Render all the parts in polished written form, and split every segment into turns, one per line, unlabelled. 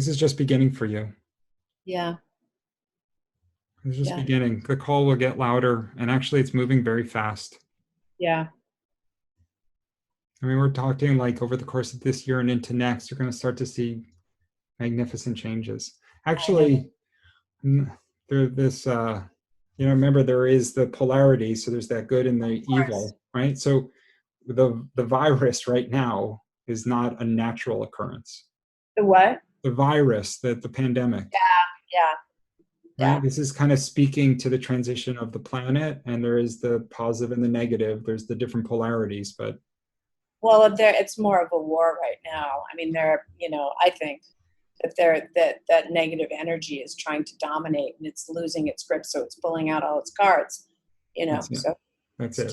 This is just beginning for you.
Yeah.
It's just
Yeah.
beginning. The call will get louder, and actually, it's moving very fast.
Yeah.
I mean, we're talking like over the course of this year and into next, you're going to start to see magnificent changes.
I know.
Actually, there this remember there is the polarity, so there's that good and the
Of course.
evil, right? So the virus right now is not a natural occurrence.
The what?
The virus, the pandemic,
Yeah.
right?
Yeah.
This is kind of speaking to the transition of the planet, and there is the positive and the negative. There's the different polarities, but
Well, there it's more of a war right now. I mean, I think that that negative energy is trying to dominate and it's losing its grip, so it's pulling out all its cards.
that's it.
So
That's it.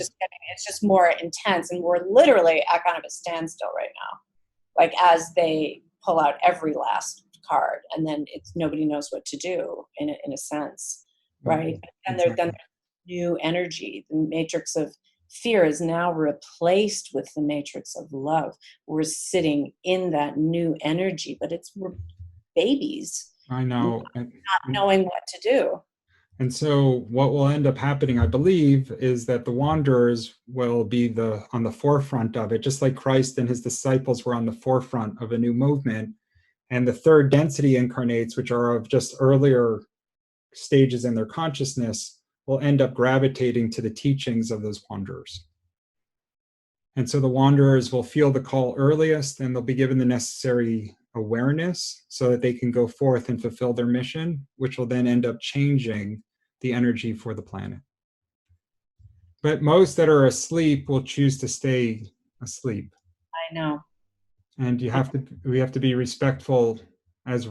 it's just more intense, and we're literally at kind of a standstill right now. Like as they pull out every last card, and then it's nobody knows what to do in a sense, right? And then
Exactly.
new energy. The matrix of fear is now replaced with the matrix of love. We're sitting in that new energy, but we're babies
I
not
know.
knowing what to do.
And so what will end up happening, I believe, is that the wanderers will be on the forefront of it, just like Christ and his disciples were on the forefront of a new movement. And the third density incarnates, which are of just earlier stages in their consciousness, will end up gravitating to the teachings of those wanderers. And so the wanderers will feel the call earliest, and they'll be given the necessary awareness so that they can go forth and fulfill their mission, which will then end up changing the energy for the planet. But most that are asleep will choose to stay asleep.
I know.
And we have to be respectful, as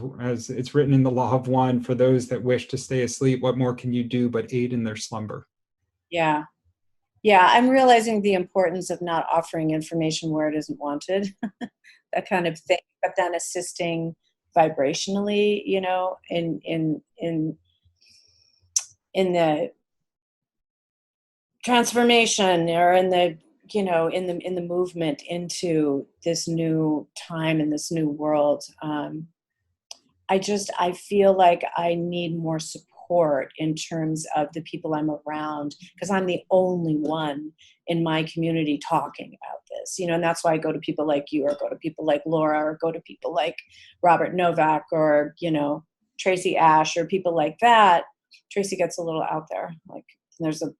it's written in the law of one, for those that wish to stay asleep, what more can you do but aid in their slumber?
Yeah. Yeah, I'm realizing the importance of not offering information where it isn't wanted, that kind of thing, but then assisting vibrationally, in the transformation, or in the in the movement into this new time and this new world. I feel like I need more support in terms of the people I'm around, because I'm the only one in my community talking about this, and that's why I go to people like you, or go to people like Laura, or go to people like Robert Novak, or Tracy Ash, or people like that. Tracy gets a little out there, like there's a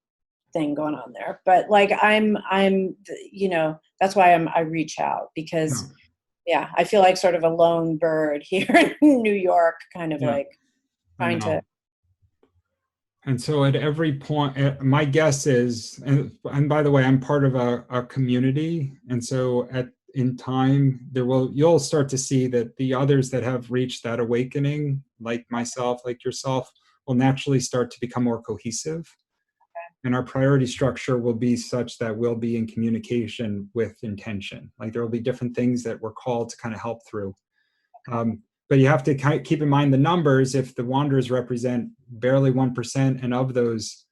thing going on there, but like I'm that's why I reach out,
Yeah.
because yeah, I feel like sort of a lone bird here in New York, kind of
Yeah,
like
I
trying to.
know. And so at every point, my guess is, and by the way, I'm part of a community. And so in time, you'll start to see that the others that have reached that awakening, like myself, like yourself, will naturally start to become more cohesive. And our priority structure will be such that we'll be in communication with intention. Like there will be different things that we're called to kind of help through. But you have to keep in mind the numbers. If the wanderers represent barely 1%, and of those,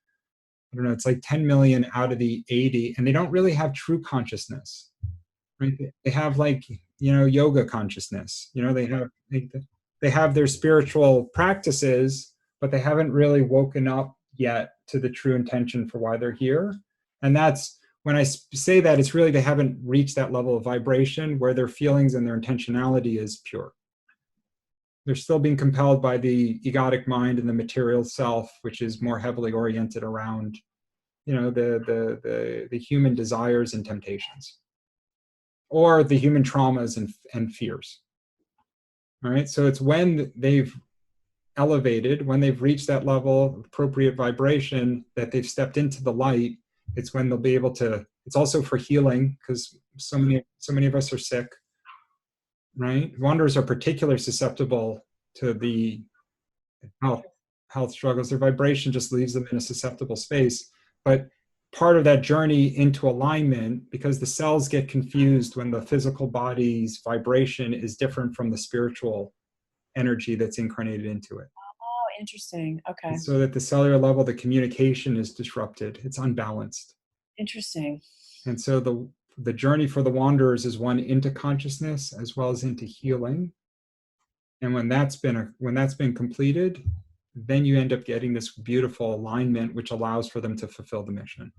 I don't know, it's like 10 million out of the 80, and they don't really have true consciousness, right? They have like, yoga consciousness. They have their spiritual practices, but they haven't really woken up yet to the true intention for why they're here. And that's when I say that, it's really they haven't reached that level of vibration where their feelings and their intentionality is pure. They're still being compelled by the egotic mind and the material self, which is more heavily oriented around, the human desires and temptations, or the human traumas and fears. All right. So it's when they've elevated, when they've reached that level of appropriate vibration, that they've stepped into the light. It's when they'll be able to. It's also for healing, because so many of us are sick, right? Wanderers are particularly susceptible to the health struggles. Their vibration just leaves them in a susceptible space. But part of that journey into alignment, because the cells get confused when the physical body's vibration is different from the spiritual energy that's incarnated into it.
Oh, interesting.
And
Okay.
so at the cellular level, the communication is disrupted. It's unbalanced.
Interesting.
And so the journey for the wanderers is one into consciousness as well as into healing. And when that's been completed, then you end up getting this beautiful alignment, which allows for them to fulfill the mission.